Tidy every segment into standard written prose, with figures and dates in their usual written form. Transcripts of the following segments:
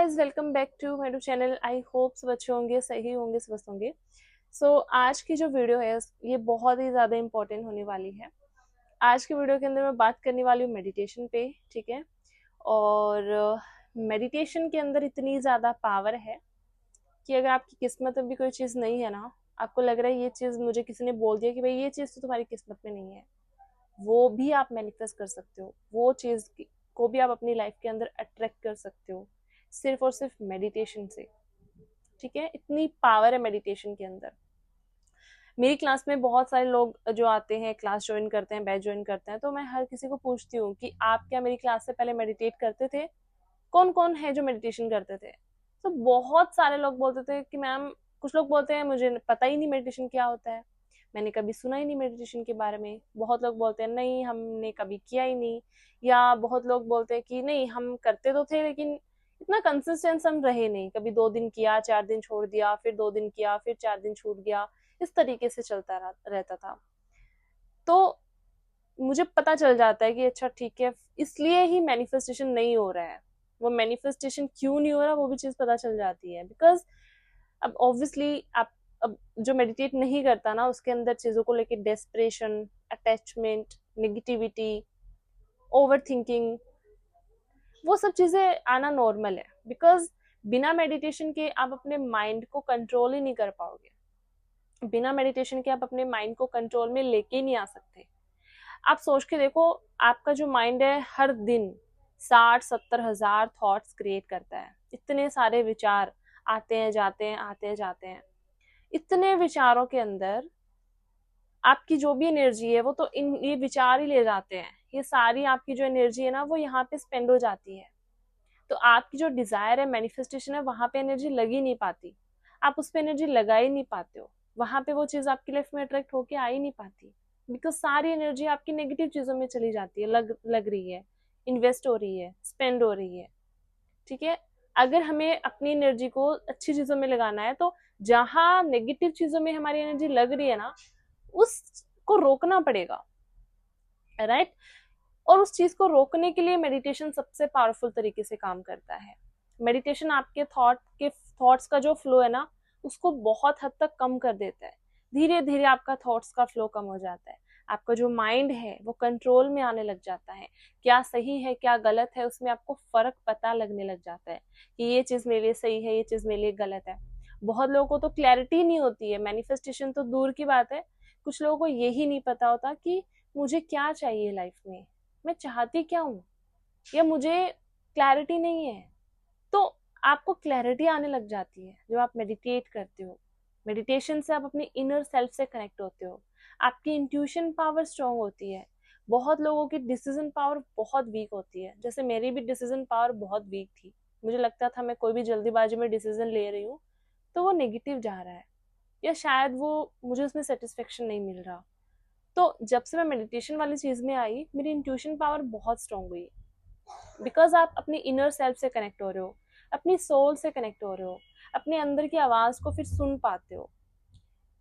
Guys, welcome back to my channel. I hope सब अच्छे होंगे, सही होंगे, स्वस्थ होंगे। आज की जो वीडियो है ये बहुत ही ज़्यादा इम्पोर्टेंट होने वाली है। आज की वीडियो के अंदर मैं बात करने वाली हूँ मेडिटेशन पे, ठीक है। और मेडिटेशन के अंदर इतनी ज़्यादा पावर है कि अगर आपकी किस्मत में भी कोई चीज़ नहीं है ना, आपको लग रहा है ये चीज़ मुझे किसी ने बोल दिया कि भाई ये चीज़ तो तुम्हारी किस्मत में नहीं है, वो भी आप मैनिफेस्ट कर सकते हो। वो चीज़ को भी आप अपनी लाइफ के अंदर अट्रैक्ट कर सकते हो सिर्फ और सिर्फ मेडिटेशन से, ठीक है। इतनी पावर है मेडिटेशन के अंदर। मेरी क्लास में बहुत सारे लोग जो आते हैं, क्लास ज्वाइन करते हैं, बैच ज्वाइन करते हैं, तो मैं हर किसी को पूछती हूँ कि आप क्या मेरी क्लास से पहले मेडिटेट करते थे? कौन कौन है जो मेडिटेशन करते थे? तो बहुत सारे लोग बोलते थे कि मैम, कुछ लोग बोलते हैं मुझे पता ही नहीं मेडिटेशन क्या होता है, मैंने कभी सुना ही नहीं मेडिटेशन के बारे में। बहुत लोग बोलते हैं नहीं, हमने कभी किया ही नहीं। या बहुत लोग बोलते हैं कि नहीं, हम करते तो थे लेकिन इतना कंसिस्टेंस हम रहे नहीं, कभी 2 दिन किया, 4 दिन छोड़ दिया, फिर 2 दिन किया, फिर 4 दिन छूट गया, इस तरीके से चलता रहता था। तो मुझे पता चल जाता है कि अच्छा ठीक है, इसलिए ही मैनिफेस्टेशन नहीं हो रहा है। वो मैनिफेस्टेशन क्यों नहीं हो रहा वो भी चीज पता चल जाती है। बिकॉज अब ऑब्वियसली आप, अब जो मेडिटेट नहीं करता ना, उसके अंदर चीजों को लेके desperation, attachment, negativity, over thinking, वो सब चीजें आना नॉर्मल है। बिकॉज बिना मेडिटेशन के आप अपने माइंड को कंट्रोल ही नहीं कर पाओगे। बिना मेडिटेशन के आप अपने माइंड को कंट्रोल में लेके नहीं आ सकते। आप सोच के देखो, आपका जो माइंड है हर दिन 60-70 हजार थॉट्स क्रिएट करता है। इतने सारे विचार आते हैं, जाते हैं, आते हैं, जाते हैं। इतने विचारों के अंदर आपकी जो भी एनर्जी है वो तो ये विचार ही ले जाते हैं। ये सारी आपकी जो एनर्जी है ना, वो यहाँ पे स्पेंड हो जाती है। तो आपकी जो डिजायर है, मैनिफेस्टेशन है, वहां पे एनर्जी लग ही नहीं पाती। आप उस पर एनर्जी लगा ही नहीं पाते हो। वहां पे वो चीज आपकी लाइफ में अट्रैक्ट होके आ ही नहीं पाती। बिकॉज सारी एनर्जी आपकी नेगेटिव चीजों में चली जाती है, लग रही है, इन्वेस्ट हो रही है, स्पेंड हो रही है, ठीक है। अगर हमें अपनी एनर्जी को अच्छी चीजों में लगाना है तो जहां नेगेटिव चीजों में हमारी एनर्जी लग रही है ना, उसको रोकना पड़ेगा, राइट। और उस चीज को रोकने के लिए मेडिटेशन सबसे पावरफुल तरीके से काम करता है। मेडिटेशन आपके थॉट्स का जो फ्लो है ना, उसको बहुत हद तक कम कर देता है। धीरे धीरे आपका थॉट्स का फ्लो कम हो जाता है। आपका जो माइंड है वो कंट्रोल में आने लग जाता है। क्या सही है क्या गलत है, उसमें आपको फर्क पता लगने लग जाता है कि ये चीज मेरे लिए सही है, ये चीज मेरे लिए गलत है। बहुत लोगों को तो क्लैरिटी नहीं होती है। मैनिफेस्टेशन तो दूर की बात है, कुछ लोगों को यही नहीं पता होता कि मुझे क्या चाहिए लाइफ में, मैं चाहती क्या हूँ, या मुझे क्लैरिटी नहीं है। तो आपको क्लैरिटी आने लग जाती है जब आप मेडिटेट करते हो। मेडिटेशन से आप अपने इनर सेल्फ से कनेक्ट होते हो। आपकी इंट्यूशन पावर स्ट्रांग होती है। बहुत लोगों की डिसीजन पावर बहुत वीक होती है। जैसे मेरी भी डिसीजन पावर बहुत वीक थी। मुझे लगता था मैं कोई भी जल्दीबाजी में डिसीजन ले रही हूँ तो वो नेगेटिव जा रहा है, या शायद वो मुझे उसमें सेटिस्फेक्शन नहीं मिल रहा। तो जब से मैं मेडिटेशन वाली चीज में आई, मेरी इंट्यूशन पावर बहुत स्ट्रांग हुई। बिकॉज आप अपनी इनर सेल्फ से कनेक्ट हो रहे हो, अपनी सोल से कनेक्ट हो रहे हो, अपने अंदर की आवाज को फिर सुन पाते हो।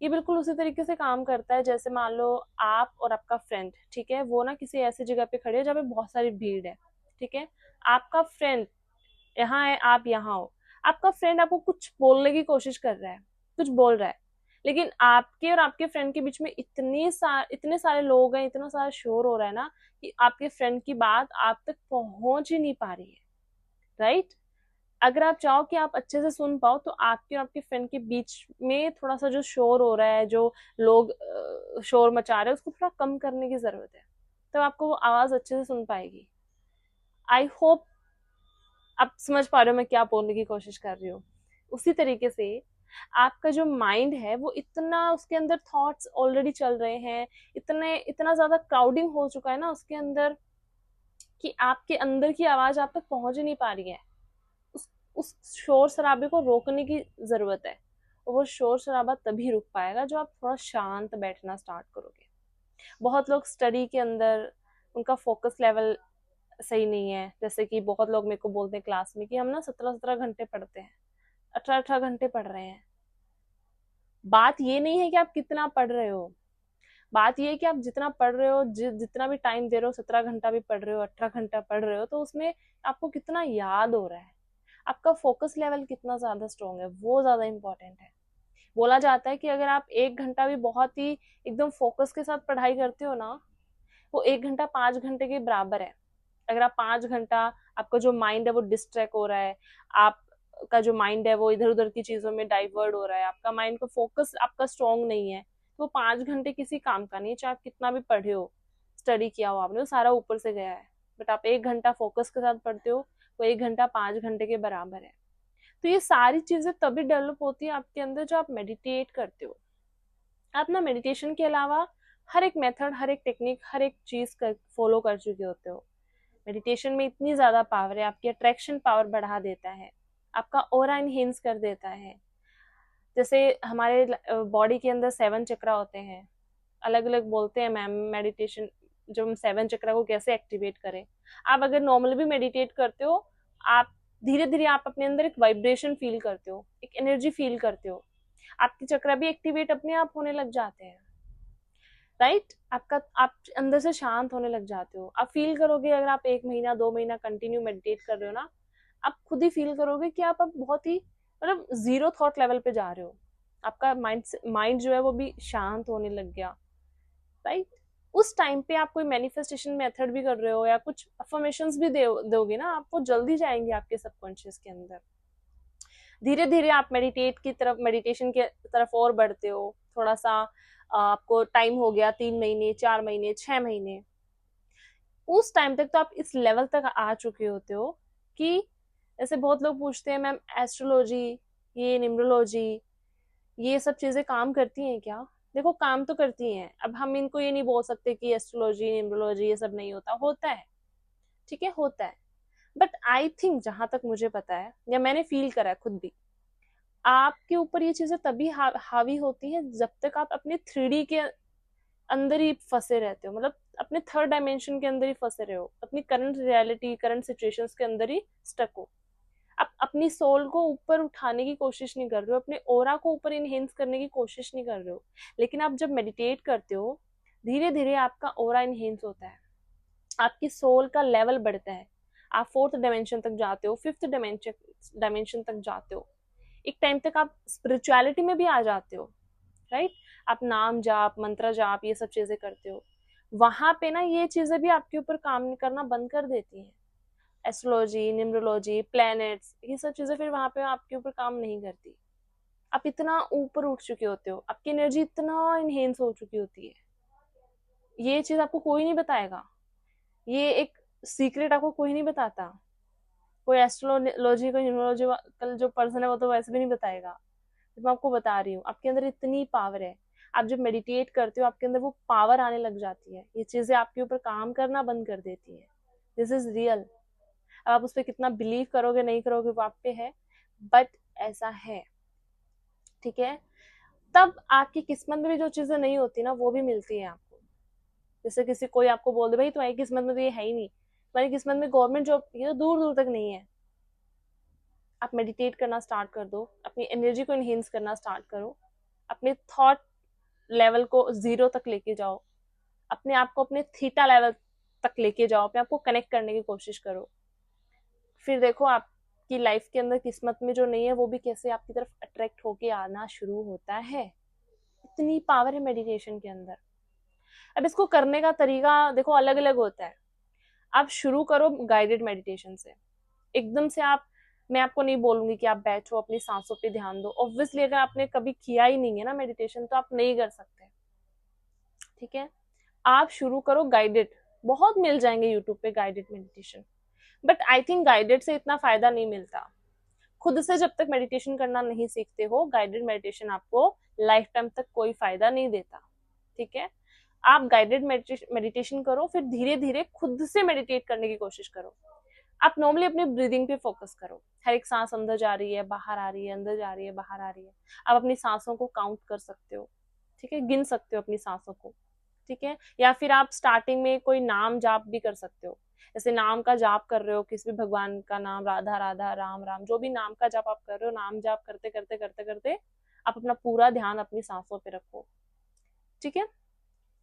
ये बिल्कुल उसी तरीके से काम करता है जैसे मान लो आप और आपका फ्रेंड, ठीक है, वो ना किसी ऐसी जगह पे खड़े हो जहाँ पे बहुत सारी भीड़ है, ठीक है। आपका फ्रेंड यहाँ है, आप यहाँ हो। आपका फ्रेंड आपको कुछ बोलने की कोशिश कर रहा है, कुछ बोल रहा है, लेकिन आपके और आपके फ्रेंड के बीच में इतने सारे लोग हैं, इतना सारा शोर हो रहा है ना, कि आपके फ्रेंड की बात आप तक पहुंच ही नहीं पा रही है, राइट। अगर आप चाहो कि आप अच्छे से सुन पाओ तो आपके और आपके फ्रेंड के बीच में थोड़ा सा जो शोर हो रहा है, जो लोग शोर मचा रहे हैं, उसको थोड़ा कम करने की जरूरत है। तब आपको वो आवाज अच्छे से सुन पाएगी। आई होप आप समझ पा रहे हो मैं क्या बोलने की कोशिश कर रही हूँ। उसी तरीके से आपका जो माइंड है वो इतना, उसके अंदर थॉट्स ऑलरेडी चल रहे हैं, इतना ज्यादा क्राउडिंग हो चुका है ना उसके अंदर, कि आपके अंदर की आवाज आप तक पहुंच ही नहीं पा रही है। उस शोर शराबे को रोकने की जरूरत है। और वो शोर शराबा तभी रुक पाएगा जो आप थोड़ा शांत बैठना स्टार्ट करोगे। बहुत लोग स्टडी के अंदर, उनका फोकस लेवल सही नहीं है। जैसे कि बहुत लोग मेरे को बोलते हैं क्लास में कि हम ना 17-17 घंटे पढ़ते हैं, 18-18 घंटे पढ़ रहे हैं। बात ये नहीं है कि आप कितना पढ़ रहे हो, बात ये है कि आप जितना पढ़ रहे हो, जितना भी टाइम दे रहे हो, 17 घंटा भी पढ़ रहे हो, 18 घंटा पढ़ रहे हो, तो उसमें आपको कितना याद हो रहा है। आपका फोकस लेवल कितना ज्यादा स्ट्रॉन्ग है, वो ज्यादा इंपॉर्टेंट है। बोला जाता है कि अगर आप 1 घंटा भी बहुत ही एकदम फोकस के साथ पढ़ाई करते हो ना, वो 1 घंटा 5 घंटे के बराबर है। अगर आप 5 घंटा, आपका जो माइंड है वो डिस्ट्रैक्ट हो रहा है, आपका जो माइंड है वो इधर उधर की चीजों में डाइवर्ट हो रहा है, आपका माइंड का फोकस आपका स्ट्रॉन्ग नहीं है, तो 5 घंटे किसी काम का नहीं है। चाहे आप कितना भी पढ़े हो, स्टडी किया हो आपने, वो सारा ऊपर से गया है। बट आप 1 घंटा फोकस के साथ पढ़ते हो, वो 1 घंटा 5 घंटे के बराबर है। तो ये सारी चीजें तभी डेवलप होती है आपके अंदर जब आप मेडिटेट करते हो। आप ना मेडिटेशन के अलावा हर एक मेथड, हर एक टेक्निक, हर एक चीज फॉलो कर चुके होते हो। मेडिटेशन में इतनी ज्यादा पावर है, आपकी अट्रैक्शन पावर बढ़ा देता है, आपका ऑरा इनहेंस कर देता है। जैसे हमारे बॉडी के अंदर 7 चक्रा होते हैं, अलग अलग बोलते हैं मैम मेडिटेशन, जो हम 7 चक्रा को कैसे एक्टिवेट करें। आप अगर नॉर्मली भी मेडिटेट करते हो, आप धीरे धीरे आप अपने अंदर एक वाइब्रेशन फील करते हो, एक एनर्जी फील करते हो, आपके चक्रा भी एक्टिवेट अपने आप होने लग जाते हैं, राइट। आपका आप अंदर से शांत होने लग जाते हो। आप फील करोगे, अगर आप 1 महीना 2 महीना कंटिन्यू मेडिटेट कर रहे हो ना, आप खुद ही फील करोगे कि आप अब बहुत ही मतलब जीरो थॉट लेवल पे जा रहे हो। आपका माइंड जो है वो भी शांत होने लग गया, राइट। उस टाइम पे आप कोई मैनिफेस्टेशन मेथड भी कर रहे हो या कुछ अफर्मेशंस भी दोगे ना, आप वो जल्दी जाएंगे आपके सबकॉन्शियस के अंदर। धीरे धीरे आप मेडिटेशन के तरफ और बढ़ते हो। थोड़ा सा आपको टाइम हो गया, 3 महीने 4 महीने 6 महीने, उस टाइम तक तो आप इस लेवल तक आ चुके होते हो कि ऐसे बहुत लोग पूछते हैं मैम एस्ट्रोलॉजी, ये न्यूमरोलॉजी, ये सब चीजें काम करती हैं क्या? देखो काम तो करती हैं। अब हम इनको ये नहीं बोल सकते कि एस्ट्रोलॉजी न्यूमरोलॉजी ये सब नहीं होता, होता है, ठीक है, होता है। बट आई थिंक जहां तक मुझे पता है या मैंने फील करा है खुद भी, आपके ऊपर ये चीजें तभी हावी होती हैं जब तक आप अपने 3D के अंदर ही फंसे रहते हो, मतलब अपने थर्ड डायमेंशन के अंदर ही फंसे रहे हो, अपनी करंट रियलिटी करंट सिचुएशंस के अंदर ही स्टक हो। आप अपनी सोल को ऊपर उठाने की कोशिश नहीं कर रहे हो, अपने ओरा को ऊपर इनहेंस करने की कोशिश नहीं कर रहे हो। लेकिन आप जब मेडिटेट करते हो, धीरे धीरे आपका ओरा इनहेंस होता है, आपकी सोल का लेवल बढ़ता है, आप 4th डायमेंशन तक जाते हो, 5th डायमेंशन तक जाते हो। एक टाइम तक आप स्पिरिचुअलिटी में भी आ जाते हो, राइट। आप नाम जाप, मंत्र जाप, ये सब चीजें करते हो। वहां पे ना ये चीजें भी आपके ऊपर काम करना बंद कर देती हैं। एस्ट्रोलॉजी, न्यूमरोलॉजी, प्लैनेट्स, ये सब चीजें फिर वहां पे आपके ऊपर काम नहीं करती। आप इतना ऊपर उठ चुके होते हो, आपकी एनर्जी इतना इनहेंस हो चुकी होती है, ये चीज आपको कोई नहीं बताएगा। ये एक सीक्रेट आपको कोई नहीं बताता। कोई एस्ट्रोलॉजी, कोई न्यूमरोलॉजी कल जो पर्सन है वो तो वैसे भी नहीं बताएगा। मैं आपको बता रही हूँ, आपके अंदर इतनी पावर है। आप जब मेडिटेट करते हो, आपके अंदर वो पावर आने लग जाती है, ये चीजें आपके ऊपर काम करना बंद कर देती है। This is real. अब आप उस पर कितना बिलीव करोगे नहीं करोगे वो आप पे है, बट ऐसा है, ठीक है। तब आपकी किस्मत में भी जो चीजें नहीं होती ना, वो भी मिलती है आपको। जैसे किसी कोई आपको बोल दे भाई तुम्हारी किस्मत में तो ये है ही नहीं, तुम्हारी किस्मत में गवर्नमेंट जॉब ये तो दूर दूर तक नहीं है। आप मेडिटेट करना स्टार्ट कर दो, अपनी एनर्जी को इनहेंस करना स्टार्ट करो, अपने थॉट लेवल को 0 तक लेके जाओ, अपने आप को अपने थीटा लेवल तक लेके जाओ, अपने आप को कनेक्ट करने की कोशिश करो। फिर देखो आपकी लाइफ के अंदर किस्मत में जो नहीं है वो भी कैसे आपकी तरफ अट्रैक्ट होके आना शुरू होता है। इतनी पावर है मेडिटेशन के अंदर। अब इसको करने का तरीका देखो अलग अलग होता है। आप शुरू करो गाइडेड मेडिटेशन से। एकदम से मैं आपको नहीं बोलूंगी कि आप बैठो अपनी सांसों पे ध्यान दो। ऑब्वियसली अगर आपने कभी किया ही नहीं है ना मेडिटेशन, तो आप नहीं कर सकते, ठीक है। आप शुरू करो गाइडेड, बहुत मिल जाएंगे यूट्यूब पे guided meditation. But I think guided से इतना फायदा नहीं मिलता। खुद से जब तक मेडिटेशन करना नहीं सीखते हो, गाइडेड मेडिटेशन आपको लाइफ टाइम तक कोई फायदा नहीं देता, ठीक है। आप गाइडेड मेडिटेशन करो, फिर धीरे धीरे खुद से मेडिटेट करने की कोशिश करो। आप नॉर्मली अपने ब्रीदिंग पे फोकस करो। हर एक सांस अंदर जा रही है, बाहर आ रही है, अंदर जा रही है, बाहर आ रही है। आप अपनी सांसों को काउंट कर सकते हो, ठीक है, गिन सकते हो अपनी सांसों को, ठीक है। या फिर आप स्टार्टिंग में कोई नाम जाप भी कर सकते हो। जैसे नाम का जाप कर रहे हो, किसी भी भगवान का नाम, राधा राधा, राम राम, जो भी नाम का जाप आप कर रहे हो, नाम जाप करते करते करते करते आप अपना पूरा ध्यान अपनी सांसों पे रखो, ठीक है।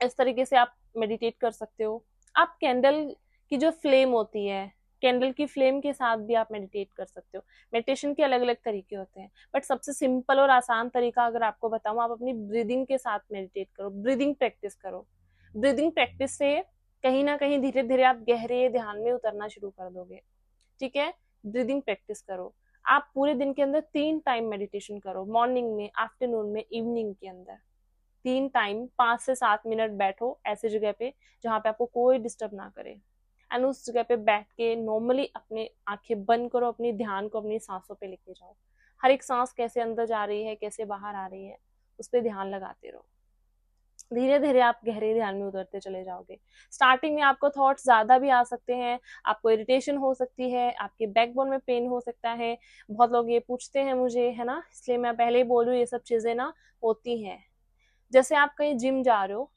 इस तरीके से आप मेडिटेट कर सकते हो। आप कैंडल की जो फ्लेम होती है, कैंडल की फ्लेम के साथ भी आप मेडिटेट कर सकते हो। मेडिटेशन के अलग अलग तरीके होते हैं, बट सबसे सिंपल और आसान तरीका अगर आपको बताऊं, आप अपनी ब्रीदिंग के साथ मेडिटेट करो, ब्रीदिंग प्रैक्टिस करो। ब्रीदिंग प्रैक्टिस से कहीं ना कहीं धीरे धीरे आप गहरे ध्यान में उतरना शुरू कर दोगे। ठीक है, ब्रीदिंग प्रैक्टिस करो। आप पूरे दिन के अंदर 3 टाइम मेडिटेशन करो, मॉर्निंग में, आफ्टरनून में, इवनिंग के अंदर 3 टाइम 5 से 7 मिनट बैठो ऐसी जगह पे जहां पे आपको कोई डिस्टर्ब ना करे, एंड उस जगह पे बैठ के नॉर्मली अपने आंखें बंद करो, अपनी ध्यान को अपनी सांसों पे लेके जाओ। हर एक सांस कैसे अंदर जा रही है, कैसे बाहर आ रही है, उस पर ध्यान लगाते रहो। धीरे धीरे आप गहरे ध्यान में उतरते चले जाओगे। स्टार्टिंग में आपको थॉट्स ज्यादा भी आ सकते हैं, आपको इरिटेशन हो सकती है, आपके बैकबोन में पेन हो सकता है। बहुत लोग ये पूछते हैं मुझे, है ना, इसलिए मैं पहले ही बोल रही हूँ, ये सब चीजें ना होती हैं। जैसे आप कहीं जिम जा रहे हो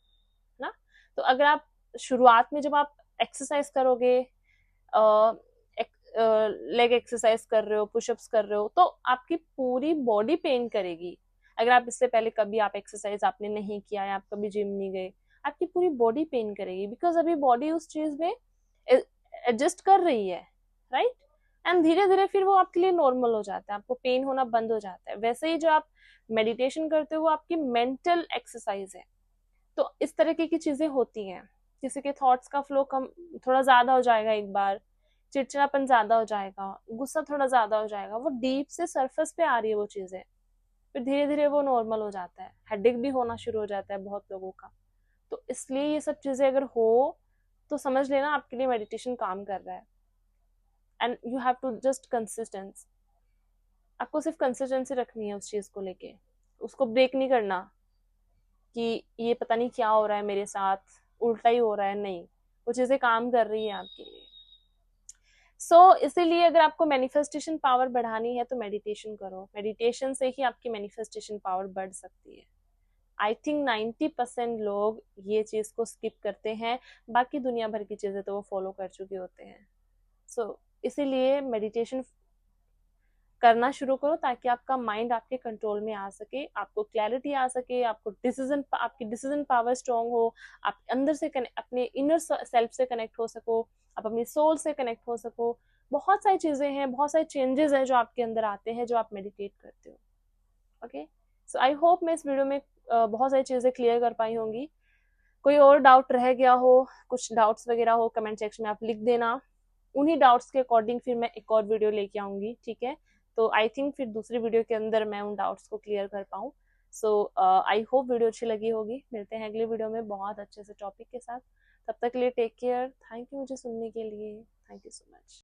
ना, तो अगर आप शुरुआत में जब आप एक्सरसाइज करोगे, लेग एक्सरसाइज कर रहे हो, पुशअप्स कर रहे हो, तो आपकी पूरी बॉडी पेन करेगी। अगर आप इससे पहले कभी आप एक्सरसाइज आपने नहीं किया है, आप कभी जिम नहीं गए, आपकी पूरी बॉडी पेन करेगी, बिकॉज अभी बॉडी उस चीज में एडजस्ट कर रही है, राइट। एंड धीरे धीरे फिर वो आपके लिए नॉर्मल हो जाता है, आपको पेन होना बंद हो जाता है। वैसे ही जो आप मेडिटेशन करते हो वो आपकी मेंटल एक्सरसाइज है। तो इस तरीके की चीजें होती हैं। किसी के थॉट्स का फ्लो कम, थोड़ा ज्यादा हो जाएगा, एक बार चिड़चिड़ापन ज्यादा हो जाएगा, गुस्सा थोड़ा ज्यादा हो जाएगा, वो डीप से सरफेस पे आ रही है वो चीजें, फिर धीरे धीरे वो नॉर्मल हो जाता है। हेडेक भी होना शुरू हो जाता है बहुत लोगों का। तो इसलिए ये सब चीजें अगर हो तो समझ लेना आपके लिए मेडिटेशन काम कर रहा है। And you have to just consistence, आपको सिर्फ कंसिस्टेंसी रखनी है उस चीज को लेके, उसको ब्रेक नहीं करना कि ये पता नहीं क्या हो रहा है मेरे साथ, उल्टा ही हो रहा है, नहीं, वो चीजें काम कर रही है आपके लिए। इसीलिए अगर आपको मैनिफेस्टेशन पावर बढ़ानी है तो मेडिटेशन करो, मेडिटेशन से ही आपकी मैनिफेस्टेशन पावर बढ़ सकती है। आई थिंक 90% लोग ये चीज को स्किप करते हैं, बाकी दुनिया भर की चीजें तो वो फॉलो कर चुके होते हैं। इसीलिए मेडिटेशन करना शुरू करो ताकि आपका माइंड आपके कंट्रोल में आ सके, आपको क्लैरिटी आ सके, आपकी डिसीजन पावर स्ट्रांग हो, आप अंदर से अपने इनर सेल्फ से कनेक्ट हो सको, आप अपनी सोल से कनेक्ट हो सको। बहुत सारी चीजें हैं, बहुत सारे चेंजेस हैं जो आपके अंदर आते हैं जो आप मेडिटेट करते हो। ओके, सो आई होप मैं इस वीडियो में बहुत सारी चीजें क्लियर कर पाई होंगी। कोई और डाउट रह गया हो, कुछ डाउट्स वगैरह हो, कमेंट सेक्शन में आप लिख देना। उन्हीं डाउट्स के अकॉर्डिंग फिर मैं एक और वीडियो लेके आऊंगी, ठीक है। तो आई थिंक फिर दूसरी वीडियो के अंदर मैं उन डाउट्स को क्लियर कर पाऊँ। आई होप वीडियो अच्छी लगी होगी। मिलते हैं अगले वीडियो में बहुत अच्छे से टॉपिक के साथ। तब तक के लिए टेक केयर। थैंक यू मुझे सुनने के लिए। Thank you so much.